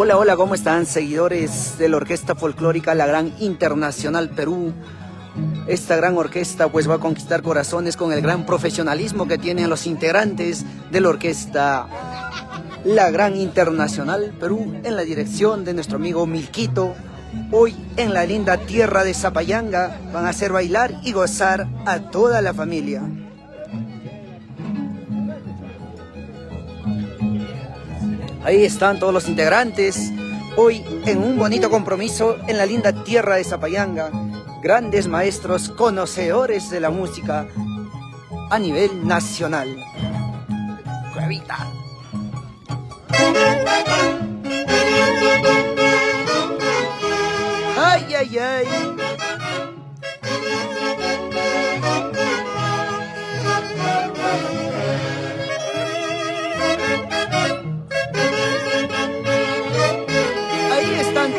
Hola, hola, ¿cómo están, seguidores de la Orquesta Folclórica La Gran Internacional Perú? Esta gran orquesta pues va a conquistar corazones con el gran profesionalismo que tienen los integrantes de la Orquesta La Gran Internacional Perú en la dirección de nuestro amigo Milquito. Hoy en la linda tierra de Zapayanga van a hacer bailar y gozar a toda la familia. Ahí están todos los integrantes, hoy en un bonito compromiso en la linda tierra de Zapayanga, grandes maestros conocedores de la música a nivel nacional. Cuevita. Ay, ay, ay.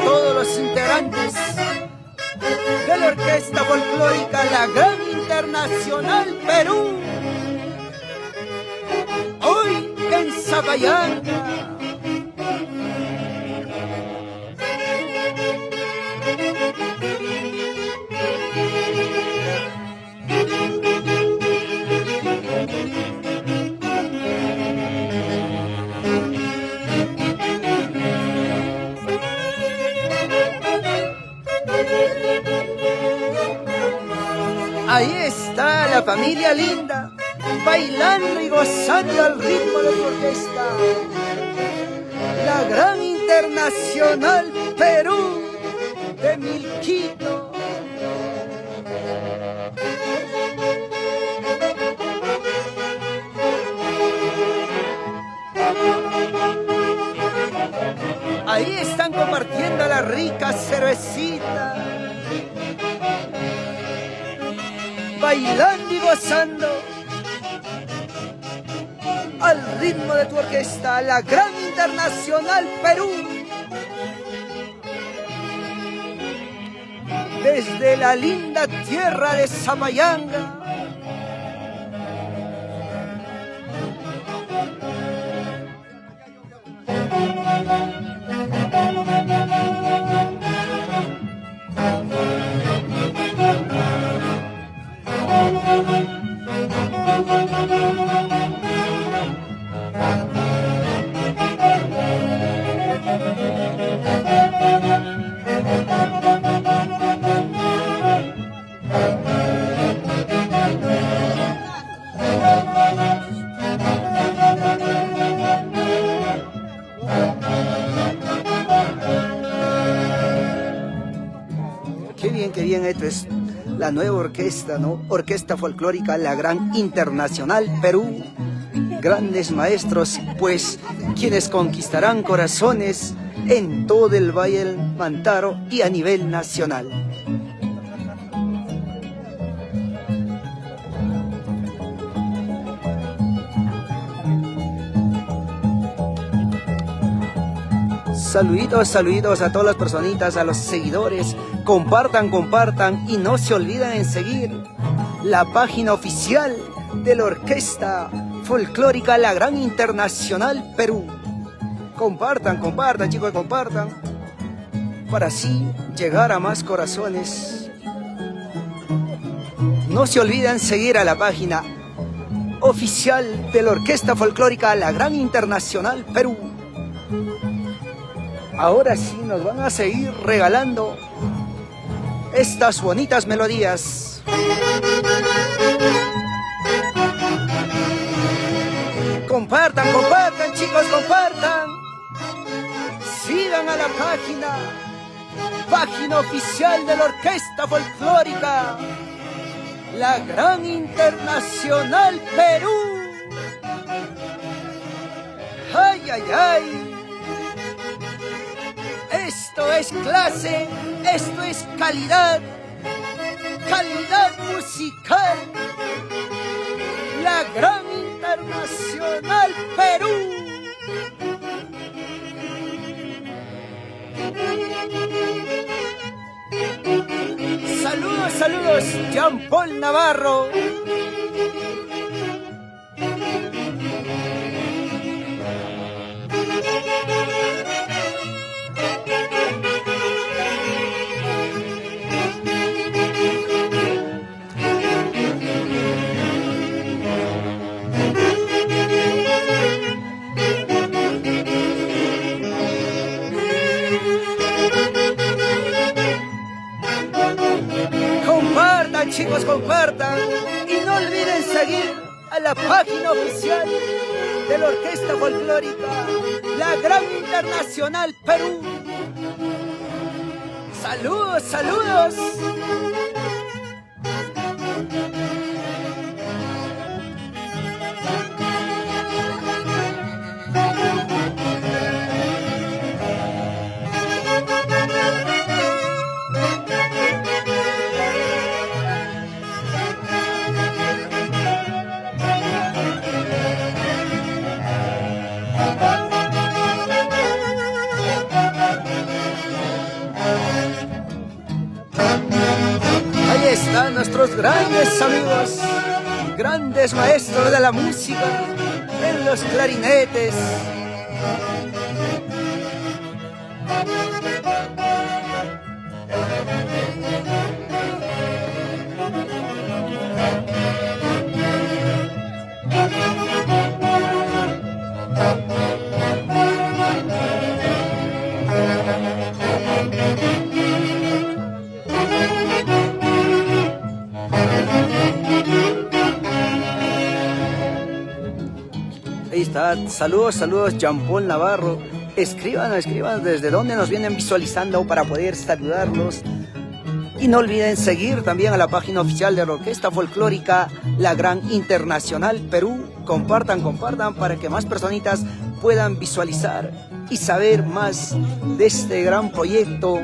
Todos los integrantes de la Orquesta Folclórica La Gran Internacional Perú, hoy en Zapayanga. Ahí está la familia linda, bailando y gozando al ritmo de la orquesta. La Gran Internacional Perú de Milquito. Ahí están compartiendo la rica cervecita, bailando y gozando al ritmo de tu orquesta, La Gran Internacional Perú. Desde la linda tierra de Zapayanga. Qué bien, esto es la nueva orquesta, ¿no? Orquesta Folclórica La Gran Internacional Perú. Grandes maestros, pues, quienes conquistarán corazones en todo el Valle del Mantaro y a nivel nacional. Saluditos, saluditos a todas las personitas, a los seguidores. Compartan, compartan y no se olviden en seguir la página oficial de la Orquesta Folclórica La Gran Internacional Perú. Compartan, compartan, chicos, compartan, para así llegar a más corazones. No se olviden seguir a la página oficial de la Orquesta Folclórica La Gran Internacional Perú. Ahora sí nos van a seguir regalando estas bonitas melodías. Compartan, compartan, chicos, compartan. Sigan a la página oficial de la Orquesta Folclórica La Gran Internacional Perú. Ay, ay, ay. Esto es clase, esto es calidad, calidad musical. La Gran Internacional Perú. Saludos, saludos, Jean Paul Navarro. a la página oficial de la Orquesta Folclórica La Gran Internacional Perú. ¡Saludos, saludos! Ahí están nuestros grandes amigos, grandes maestros de la música, en los clarinetes. Ahí está, saludos, saludos, Jean Paul Navarro. Escriban desde dónde nos vienen visualizando para poder saludarlos. Y no olviden seguir también a la página oficial de la Orquesta Folclórica La Gran Internacional Perú. Compartan para que más personitas puedan visualizar y saber más de este gran proyecto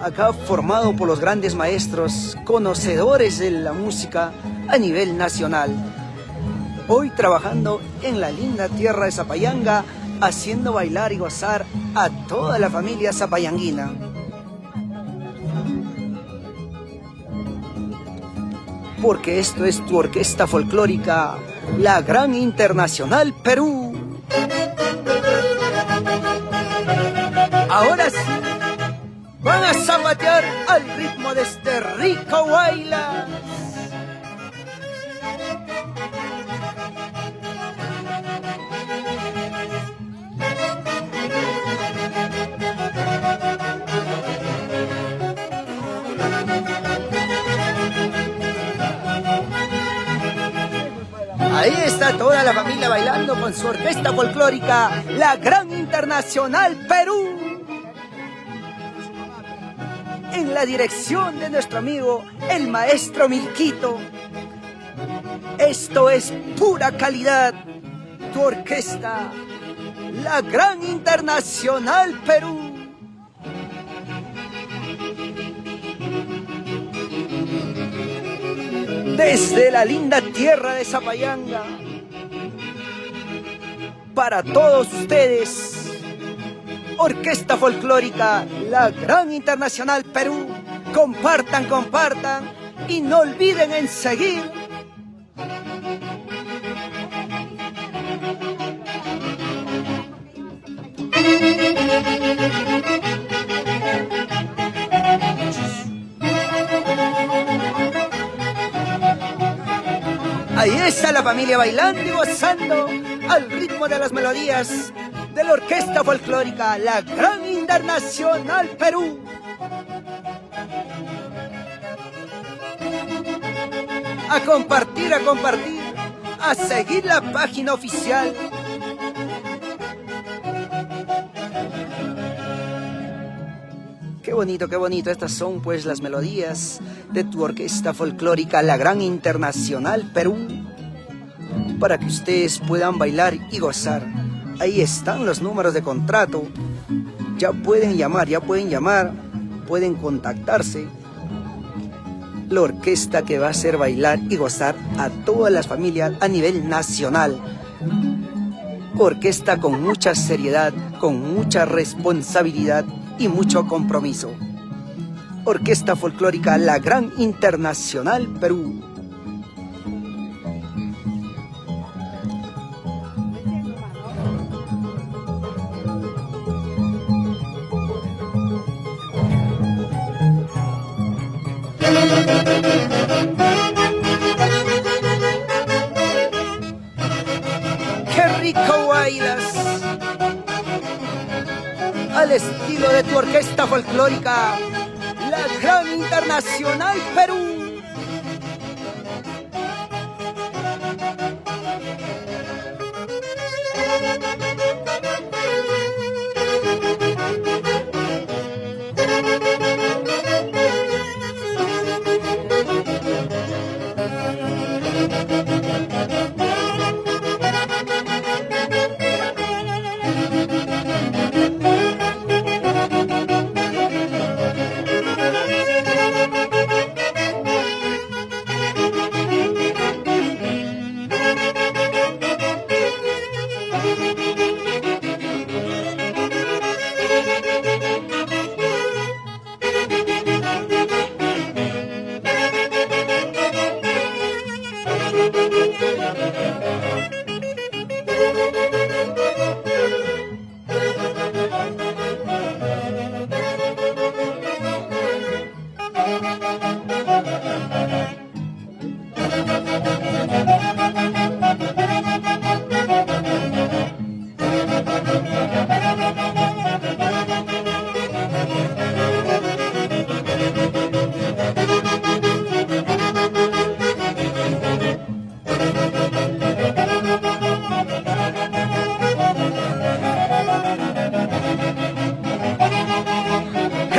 acá formado por los grandes maestros, conocedores de la música a nivel nacional. Hoy trabajando en la linda tierra de Zapayanga, haciendo bailar y gozar a toda la familia zapayanguina. Porque esto es tu Orquesta Folclórica, La Gran Internacional Perú. Ahora sí, van a zapatear al ritmo de este rico baila. Ahí está toda la familia bailando con su Orquesta Folclórica La Gran Internacional Perú. En la dirección de nuestro amigo el maestro Milquito. Esto es pura calidad. Tu orquesta La Gran Internacional Perú. Desde la linda tierra de Zapayanga, para todos ustedes, Orquesta Folclórica La Gran Internacional Perú. Compartan y no olviden en seguir. Ahí está la familia bailando y gozando al ritmo de las melodías de la Orquesta Folclórica La Gran Internacional Perú. A compartir, a seguir la página oficial. Qué bonito, estas son pues las melodías de tu Orquesta Folclórica La Gran Internacional Perú, para que ustedes puedan bailar y gozar. Ahí están los números de contrato, ya pueden llamar, pueden contactarse. La orquesta que va a hacer bailar y gozar a todas las familias a nivel nacional. Orquesta con mucha seriedad, con mucha responsabilidad y mucho compromiso. Orquesta Folclórica La Gran Internacional Perú. ¡Qué rico bailas! Al estilo de tu Orquesta Folclórica La Gran Internacional Perú.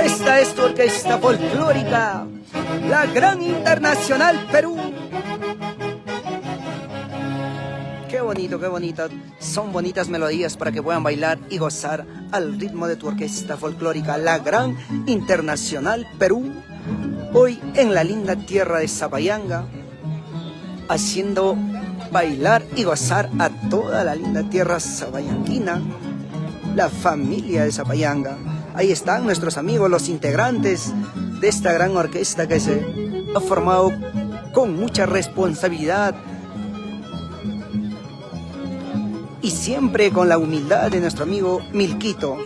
Esta es tu orquesta folclórica, la Gran Internacional Perú. Qué bonito, qué bonita. Son bonitas melodías para que puedan bailar y gozar al ritmo de tu orquesta folclórica, la Gran Internacional Perú. Hoy en la linda tierra de Zapayanga, haciendo bailar y gozar a toda la linda tierra zapayanguina, la familia de Zapayanga. Ahí están nuestros amigos, los integrantes de esta gran orquesta que se ha formado con mucha responsabilidad y siempre con la humildad de nuestro amigo Milquito.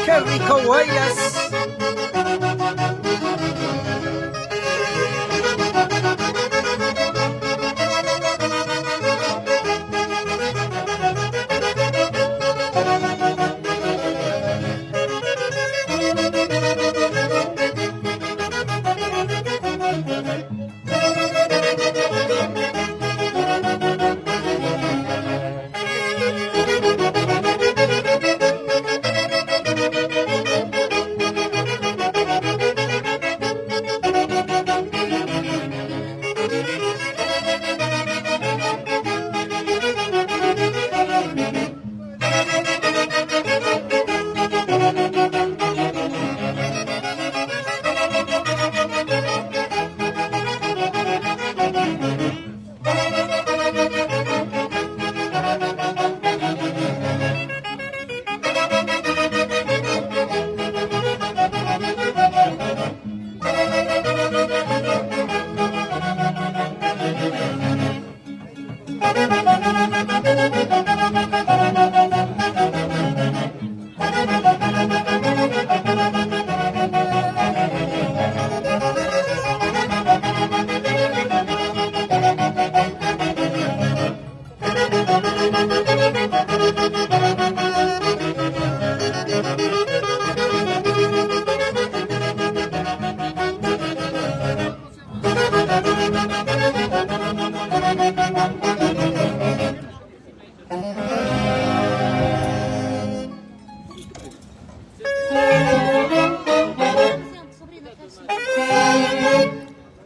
¡Qué rico huellas!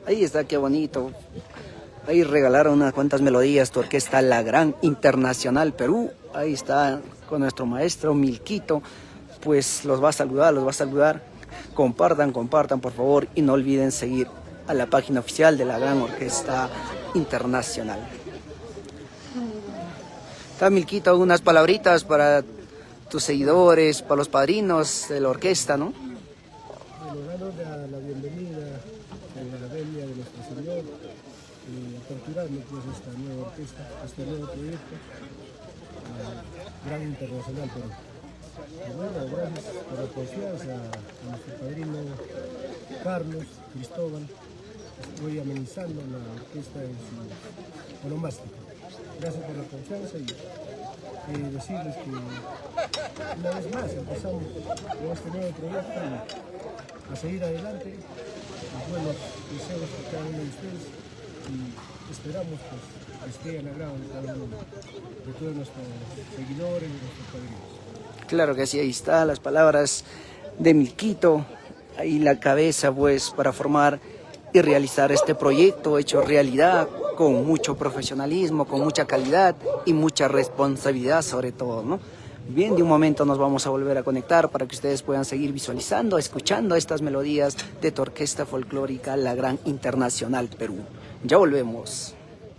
Ahí está, qué bonito. Ahí regalaron unas cuantas melodías, tu orquesta La Gran Internacional Perú. Ahí está con nuestro maestro Milquito. Pues los va a saludar, los va a saludar. Compartan, compartan por favor y no olviden seguir a la página oficial de la Gran Orquesta Internacional. Está Milquito, unas palabritas para tus seguidores, para los padrinos de la orquesta, ¿no? Bueno, daros la bienvenida en la Academia de nuestro Señor, aperturando pues esta nueva orquesta, este nuevo proyecto, Gran Internacional Perú. Y bueno, gracias por la confianza a nuestro padrino Carlos Cristóbal. Estoy amenizando la orquesta en su onomástico. Gracias por la confianza y decirles que una vez más empezamos con este nuevo proyecto y a seguir adelante. Los buenos deseos para cada uno de ustedes y esperamos pues, que esté al agrado de cada uno de todos nuestros seguidores y nuestros padrinos. Claro que sí, ahí está las palabras de Milquito, ahí la cabeza pues para formar y realizar este proyecto hecho realidad con mucho profesionalismo, con mucha calidad y mucha responsabilidad sobre todo, ¿no? Bien, de un momento nos vamos a volver a conectar para que ustedes puedan seguir visualizando, escuchando estas melodías de tu orquesta folclórica La Gran Internacional Perú. Ya volvemos.